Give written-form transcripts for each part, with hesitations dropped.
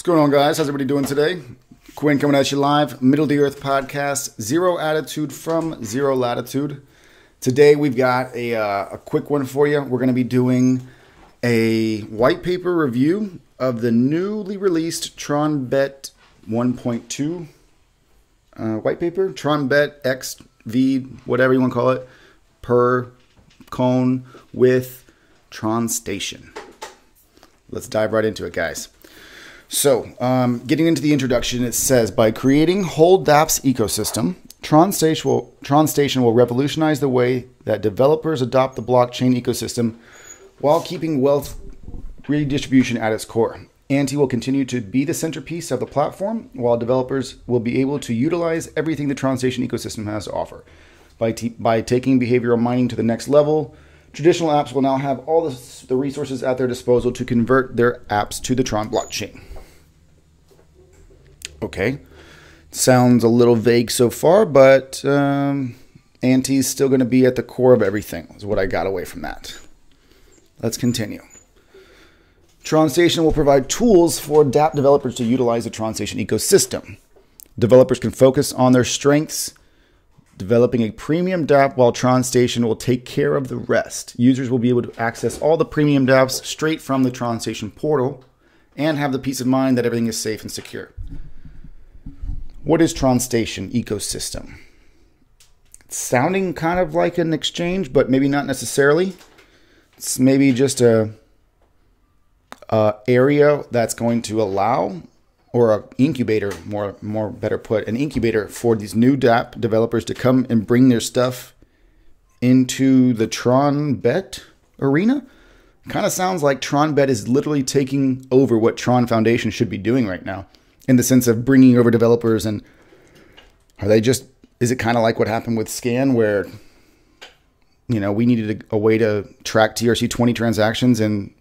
What's going on, guys? How's everybody doing today? Quinn coming at you live, Middle of the Earth podcast, Zero Attitude from Zero Latitude. Today we've got a quick one for you. We're going to be doing a white paper review of the newly released Tronbet 1.2 white paper, Tronbet XV, whatever you want to call it, per cone with TronStation. Let's dive right into it, guys. So, getting into the introduction, it says, by creating whole dApps ecosystem, TronStation will revolutionize the way that developers adopt the blockchain ecosystem while keeping wealth redistribution at its core. Ante will continue to be the centerpiece of the platform, while developers will be able to utilize everything the TronStation ecosystem has to offer. By taking behavioral mining to the next level, traditional apps will now have all the resources at their disposal to convert their apps to the Tron blockchain. Okay, sounds a little vague so far, but Ante's still going to be at the core of everything, is what I got away from that. Let's continue. TronStation will provide tools for dApp developers to utilize the TronStation ecosystem. Developers can focus on their strengths, developing a premium dApp, while TronStation will take care of the rest. Users will be able to access all the premium dApps straight from the TronStation portal and have the peace of mind that everything is safe and secure. What is TronStation ecosystem? It's sounding kind of like an exchange, but maybe not necessarily. It's maybe just a area that's going to allow, or an incubator, more better put, an incubator for these new dApp developers to come and bring their stuff into the Tronbet arena. Kind of sounds like Tronbet is literally taking over what Tron Foundation should be doing right now, in the sense of bringing over developers. And are they just, is it kind of like what happened with Scan, where, you know, we needed a way to track TRC20 transactions and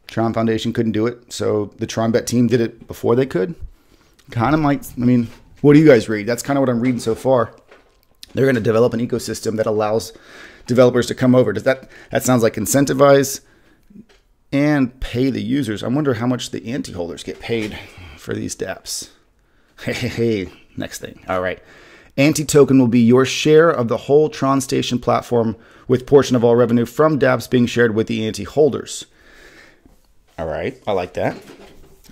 Tron Foundation couldn't do it, so the Tronbet team did it before they could? Kind of might, I mean, what do you guys read? That's kind of what I'm reading so far. They're going to develop an ecosystem that allows developers to come over. Does that sounds like incentivize and pay the users. I wonder how much the Ante Holders get paid for these dApps. Hey, next thing. All right. Ante token will be your share of the whole TronStation platform, with portion of all revenue from dApps being shared with the Ante Holders. All right, I like that.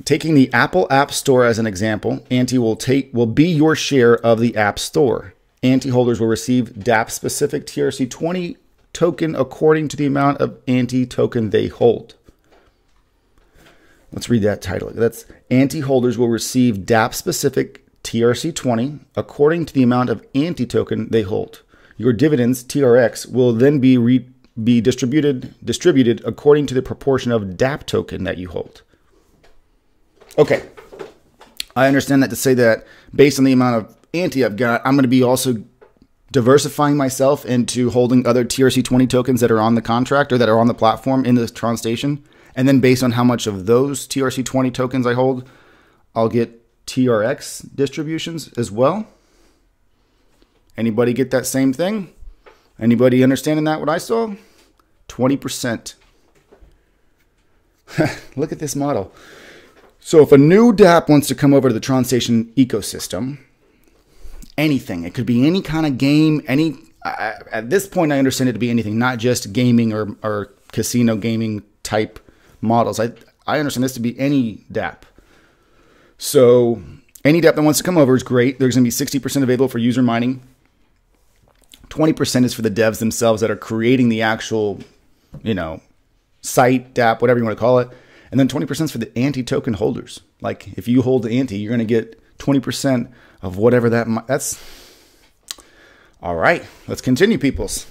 Taking the Apple App Store as an example, Ante will be your share of the App Store. Ante Holders will receive dApp-specific TRC20 token according to the amount of Ante token they hold. Let's read that title. That's Ante Holders will receive dApp-specific TRC20 according to the amount of Ante token they hold. Your dividends, TRX, will then be distributed according to the proportion of dApp token that you hold. Okay, I understand that to say that based on the amount of Ante I've got, I'm going to be also diversifying myself into holding other TRC20 tokens that are on the contract or that are on the platform in the TronStation. And then based on how much of those TRC20 tokens I hold, I'll get TRX distributions as well. Anybody get that same thing? Anybody understanding that, what I saw? 20%. Look at this model. So if a new dApp wants to come over to the TronStation ecosystem, anything, it could be any kind of game, at this point I understand it to be anything, not just gaming or casino gaming type models. I understand this to be any dApp. So any dApp that wants to come over is great. There's going to be 60% available for user mining. 20% is for the devs themselves that are creating the actual, site, dApp, whatever you want to call it. And then 20% is for the Ante token holders. Like if you hold the Ante, you're going to get 20% of whatever that's. All right, let's continue, peoples.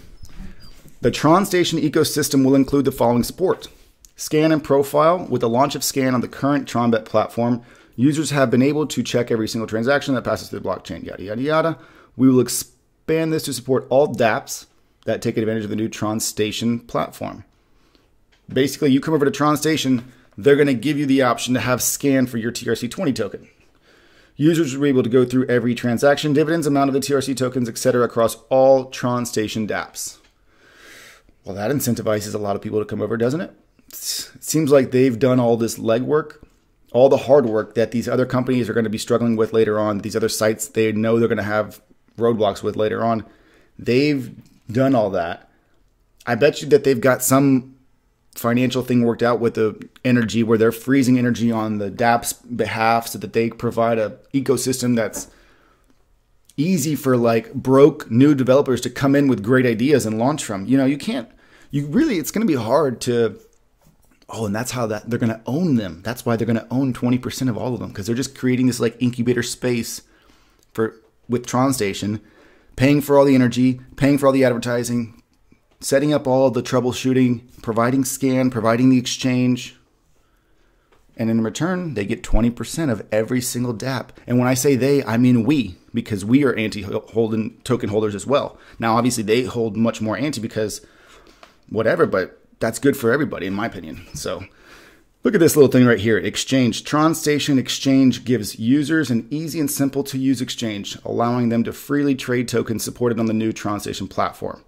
The TronStation ecosystem will include the following support: Scan and Profile. With the launch of Scan on the current Tronbet platform, users have been able to check every single transaction that passes through the blockchain, yada, yada, yada. We will expand this to support all dApps that take advantage of the new TronStation platform. Basically, you come over to TronStation, they're going to give you the option to have Scan for your TRC20 token. Users will be able to go through every transaction, dividends, amount of the TRC tokens, etc. across all TronStation dApps. Well, that incentivizes a lot of people to come over, doesn't it? It seems like they've done all this legwork all the hard work that these other companies are going to be struggling with later on, these other sites they know they're going to have roadblocks with later on, they've done all that. I bet you that they've got some financial thing worked out with the energy where they're freezing energy on the dApp's behalf so that they provide a ecosystem that's easy for like broke new developers to come in with great ideas and launch from. You know, it's going to be hard to, and that's how they're going to own them. That's why they're going to own 20% of all of them, because they're just creating this like incubator space with TronStation, paying for all the energy, paying for all the advertising, setting up all the troubleshooting, providing scan, providing the exchange. And in return, they get 20% of every single dApp. And when I say they, I mean we, because we are Ante token holders as well. Now, obviously, they hold much more Ante because whatever, but that's good for everybody, in my opinion. So look at this little thing right here. Exchange. TronStation Exchange gives users an easy and simple to use exchange, allowing them to freely trade tokens supported on the new TronStation platform.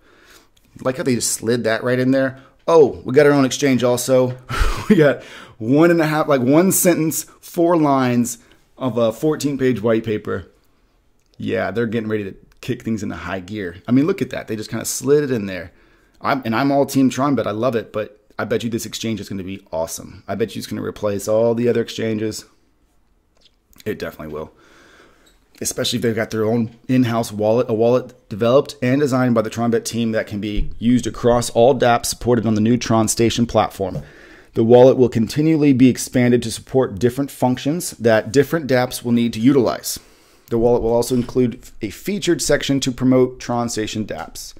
Like how they just slid that right in there. Oh, we got our own exchange also. We got one sentence, 4 lines of a 14-page white paper. Yeah, they're getting ready to kick things into high gear. I mean, look at that. They just kind of slid it in there. I'm all team Tronbet. I love it, but I bet you this exchange is going to be awesome. I bet you it's going to replace all the other exchanges. It definitely will. Especially if they've got their own in-house wallet, a wallet developed and designed by the Tronbet team that can be used across all dApps supported on the new TronStation platform. The wallet will continually be expanded to support different functions that different dApps will need to utilize. The wallet will also include a featured section to promote TronStation dApps.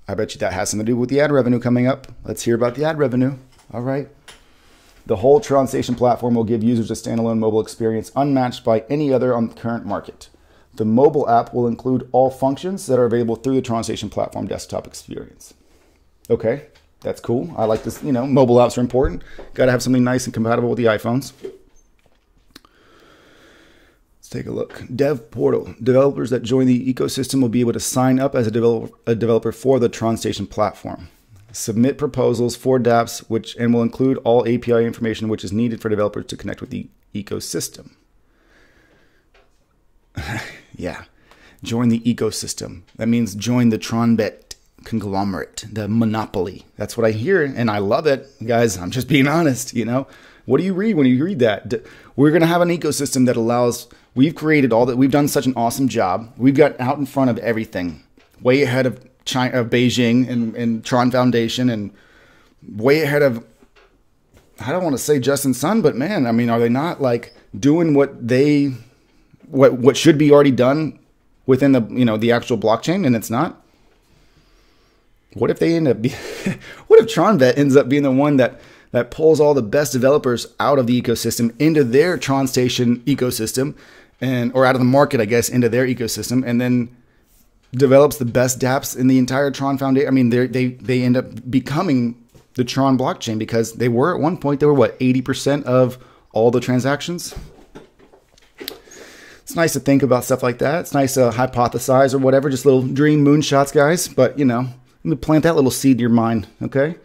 I bet you that has something to do with the ad revenue coming up. Let's hear about the ad revenue. All right. The whole TronStation platform will give users a standalone mobile experience unmatched by any other on the current market. The mobile app will include all functions that are available through the TronStation platform desktop experience. Okay, that's cool. I like this. You know, mobile apps are important. Got to have something nice and compatible with the iPhones. Let's take a look. Dev Portal. Developers that join the ecosystem will be able to sign up as a developer for the TronStation platform. Submit proposals for dApps and will include all API information which is needed for developers to connect with the ecosystem. Yeah. Join the ecosystem. That means join the Tronbet conglomerate, the monopoly. That's what I hear, and I love it. Guys, I'm just being honest, you know. What do you read when you read that? We're going to have an ecosystem that allows, we've created all that, we've done such an awesome job. We've got out in front of everything, way ahead of China, of Beijing and Tron Foundation, and way ahead of, I don't want to say Justin Sun, but man, I mean, are they not like doing what should be already done within the, you know, the actual blockchain, and it's not? What if they end up what if Tronbet ends up being the one that pulls all the best developers out of the ecosystem into their TronStation ecosystem, or out of the market, I guess, into their ecosystem, and then develops the best dApps in the entire Tron Foundation? I mean, they end up becoming the Tron blockchain, because they were at one point, they were what, 80% of all the transactions? It's nice to think about stuff like that. It's nice to hypothesize or whatever, just little dream moonshots, guys. But, you know, let me plant that little seed in your mind, okay?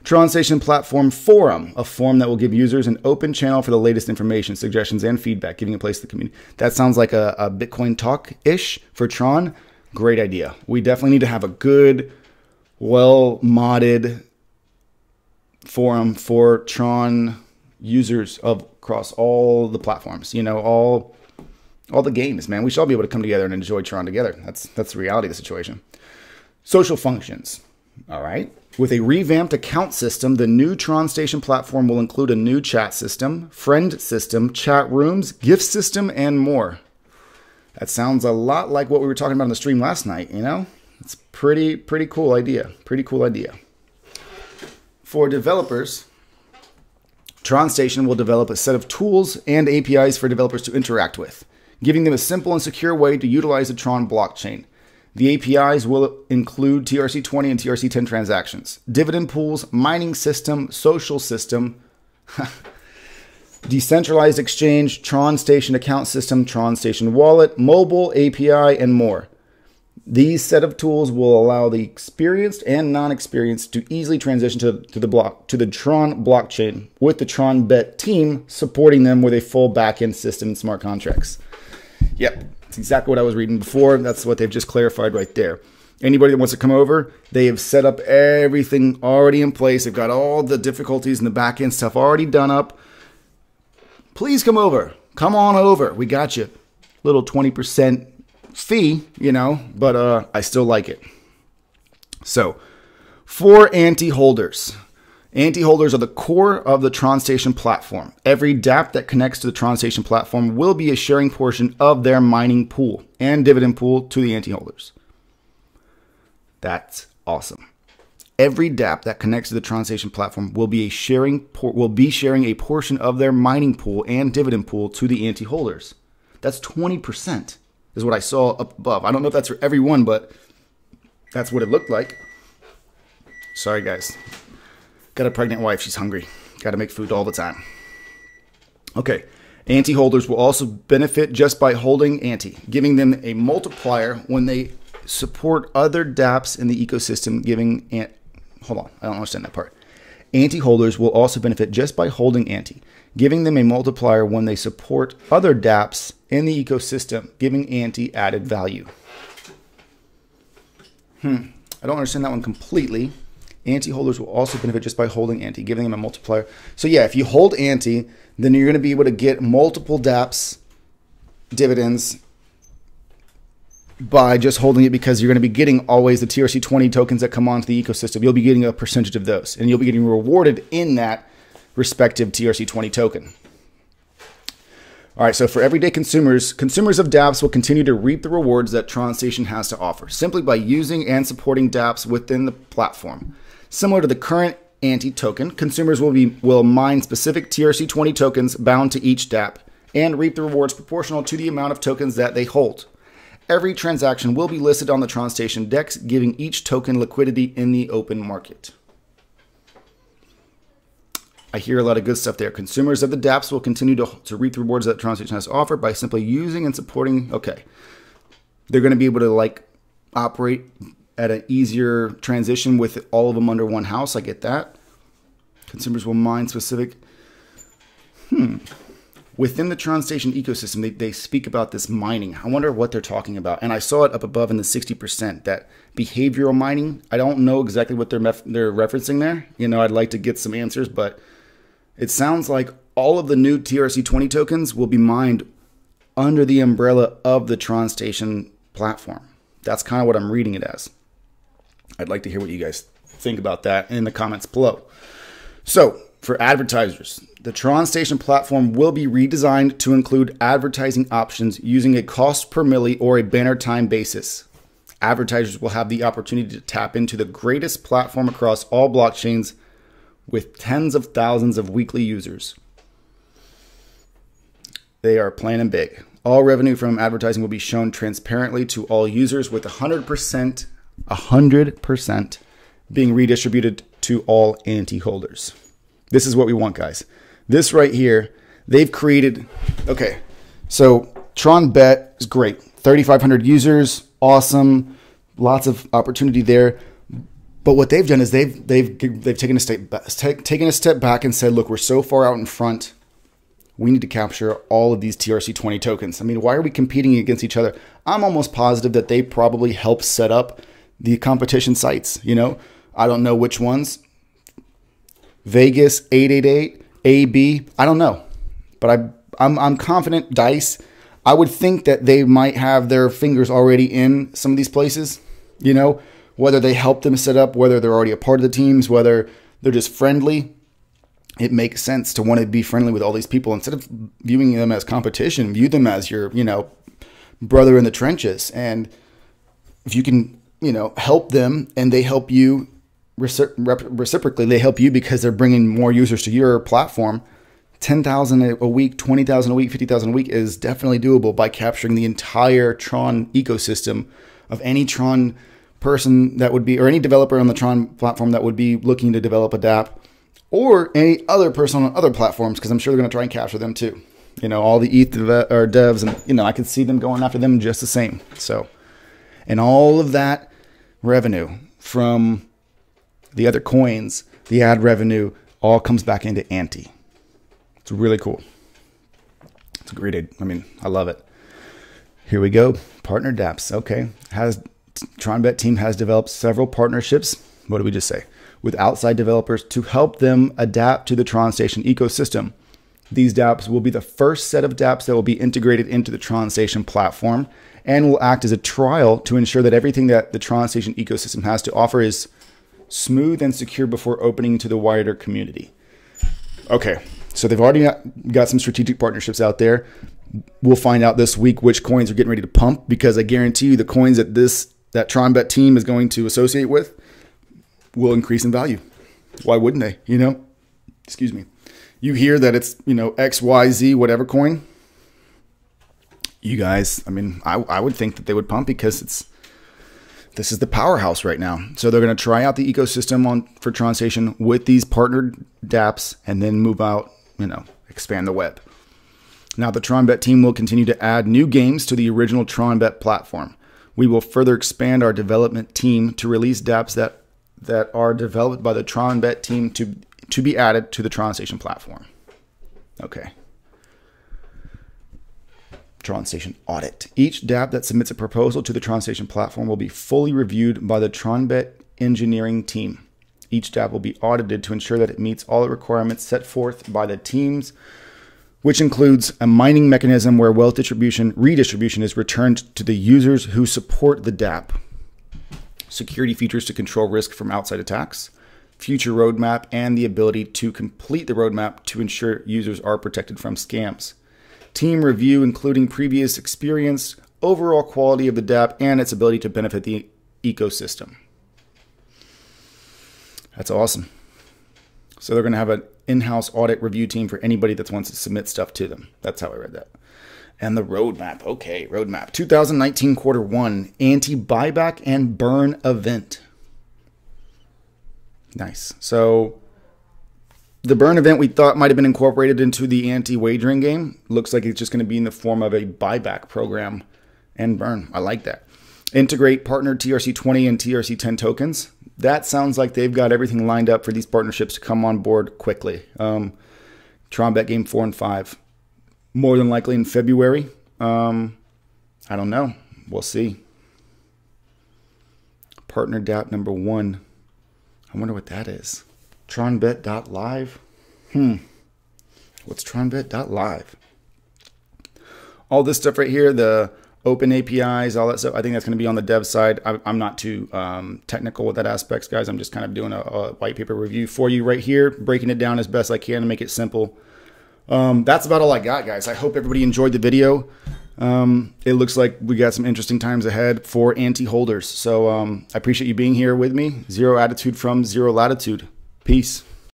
TronStation Platform Forum, a forum that will give users an open channel for the latest information, suggestions, and feedback, giving a place to the community. That sounds like a Bitcoin talk-ish for Tron. Great idea. We definitely need to have a good, well-modded forum for Tron users across all the platforms. You know, all the games, man. We should all be able to come together and enjoy Tron together. That's the reality of the situation. Social functions. All right. With a revamped account system, the new TronStation platform will include a new chat system, friend system, chat rooms, gift system, and more. That sounds a lot like what we were talking about on the stream last night, you know? It's pretty cool idea. Pretty cool idea. For developers, TronStation will develop a set of tools and APIs for developers to interact with, giving them a simple and secure way to utilize the Tron blockchain. The APIs will include TRC20 and TRC10 transactions, dividend pools, mining system, social system, decentralized exchange, TronStation account system, TronStation wallet, mobile API, and more. These set of tools will allow the experienced and non-experienced to easily transition to the Tron blockchain with the Tronbet team supporting them with a full backend system and smart contracts. Yep, that's exactly what I was reading before. That's what they've just clarified right there. Anybody that wants to come over, they have set up everything already in place. They've got all the difficulties and the backend stuff already done up. Please come over. Come on over. We got you. Little 20% fee, you know, but I still like it. So, for Ante Holders. Ante Holders are the core of the TronStation platform. Every dApp that connects to the TronStation platform will be a sharing portion of their mining pool and dividend pool to the Ante Holders. That's awesome. Every dApp that connects to the TronStation platform will be sharing a portion of their mining pool and dividend pool to the Ante Holders. That's 20%. Is what I saw up above. I don't know if that's for everyone, but that's what it looked like. Sorry, guys. Got a pregnant wife. She's hungry. Got to make food all the time. Okay. Ante holders will also benefit just by holding Ante, giving them a multiplier when they support other dApps in the ecosystem, hold on. I don't understand that part. Ante holders will also benefit just by holding Ante, giving them a multiplier when they support other dApps in the ecosystem, giving Ante added value. I don't understand that one completely. Ante holders will also benefit just by holding Ante, giving them a multiplier. So yeah, if you hold Ante, then you're going to be able to get multiple dApps dividends by just holding it, because you're going to be getting always the TRC20 tokens that come onto the ecosystem. You'll be getting a percentage of those, and you'll be getting rewarded in that respective TRC20 token. All right, so for everyday consumers of dApps will continue to reap the rewards that TronStation has to offer, simply by using and supporting dApps within the platform. Similar to the current Ante token, consumers will mine specific TRC20 tokens bound to each dApp and reap the rewards proportional to the amount of tokens that they hold. Every transaction will be listed on the TronStation DEX, giving each token liquidity in the open market. I hear a lot of good stuff there. Consumers of the dApps will continue to reap the rewards that TronStation has to offer by simply using and supporting. Okay. They're going to be able to operate at an easier transition with all of them under one house. I get that. Consumers will mine specific. Within the TronStation ecosystem, they speak about this mining. I wonder what they're talking about. And I saw it up above in the 60%, that behavioral mining. I don't know exactly what they're referencing there. You know, I'd like to get some answers, but it sounds like all of the new TRC20 tokens will be mined under the umbrella of the TronStation platform. That's kind of what I'm reading it as. I'd like to hear what you guys think about that in the comments below. So, for advertisers, the TronStation platform will be redesigned to include advertising options using a cost per milli or a banner time basis. Advertisers will have the opportunity to tap into the greatest platform across all blockchains with tens of thousands of weekly users. They are planning big. All revenue from advertising will be shown transparently to all users, with 100% being redistributed to all Ante holders. This is what we want, guys. This right here, they've created, okay, so Tronbet is great. 3,500 users, awesome, lots of opportunity there. But what they've done is they've taken a step back and said, look, we're so far out in front, we need to capture all of these TRC20 tokens. I mean, why are we competing against each other? I'm almost positive that they probably helped set up the competition sites. You know, I don't know which ones. Vegas, 888, AB, I don't know. But I'm confident DICE, I would think that they might have their fingers already in some of these places, you know, whether they help them set up, whether they're already a part of the teams, whether they're just friendly. It makes sense to want to be friendly with all these people. Instead of viewing them as competition, view them as your, you know, brother in the trenches. And if you can, you know, help them and they help you, reciprocally, they help you because they're bringing more users to your platform. 10,000 a week, 20,000 a week, 50,000 a week is definitely doable by capturing the entire Tron ecosystem of any Tron person that would be, or any developer on the Tron platform that would be looking to develop a dApp, or any other person on other platforms, because I'm sure they're going to try and capture them too. You know, all the ETH devs, and, you know, I could see them going after them just the same. So And all of that revenue from the other coins, the ad revenue, all comes back into Ante. It's really cool. It's a great, I mean, I love it. Here we go. Partner dApps. Okay. Tronbet team has developed several partnerships. What did we just say? With outside developers to help them adapt to the TronStation ecosystem. These dApps will be the first set of dApps that will be integrated into the TronStation platform and will act as a trial to ensure that everything that the TronStation ecosystem has to offer is smooth and secure before opening to the wider community. Okay, so they've already got some strategic partnerships out there. We'll find out this week which coins are getting ready to pump, because I guarantee you the coins that that Tronbet team is going to associate with will increase in value. Why wouldn't they? You know, excuse me. You hear that it's, you know, XYZ, whatever coin. You guys, I mean, I would think that they would pump because this is the powerhouse right now. So they're going to try out the ecosystem for TronStation with these partnered dApps and then move out, you know, expand the web. Now the Tronbet team will continue to add new games to the original Tronbet platform. We will further expand our development team to release dApps that are developed by the Tronbet team to be added to the TronStation platform. Okay. TronStation Audit. Each dApp that submits a proposal to the TronStation platform will be fully reviewed by the Tronbet engineering team. Each dApp will be audited to ensure that it meets all the requirements set forth by the teams, which includes a mining mechanism where wealth redistribution is returned to the users who support the dApp, security features to control risk from outside attacks, future roadmap, and the ability to complete the roadmap to ensure users are protected from scams. Team review, including previous experience, overall quality of the dApp, and its ability to benefit the ecosystem. That's awesome. So they're going to have an in-house audit review team for anybody that wants to submit stuff to them. That's how I read that. And the roadmap. Okay, roadmap. 2019 Q1, Ante buyback and burn event. Nice. So the burn event we thought might have been incorporated into the Ante wagering game. Looks like it's just going to be in the form of a buyback program and burn. I like that. Integrate partner TRC20 and TRC10 tokens. That sounds like they've got everything lined up for these partnerships to come on board quickly. Tronbet game 4 and 5. More than likely in February. I don't know. We'll see. Partner dApp number 1. I wonder what that is. Tronbet.live. What's Tronbet.live? All this stuff right here, the open APIs, all that stuff, I think that's going to be on the dev side. I'm not too technical with that aspects, guys. I'm just kind of doing a white paper review for you right here, breaking it down as best I can to make it simple. That's about all I got, guys. I hope everybody enjoyed the video. It looks like we got some interesting times ahead for Ante holders. So I appreciate you being here with me. Zero attitude from zero latitude. Peace.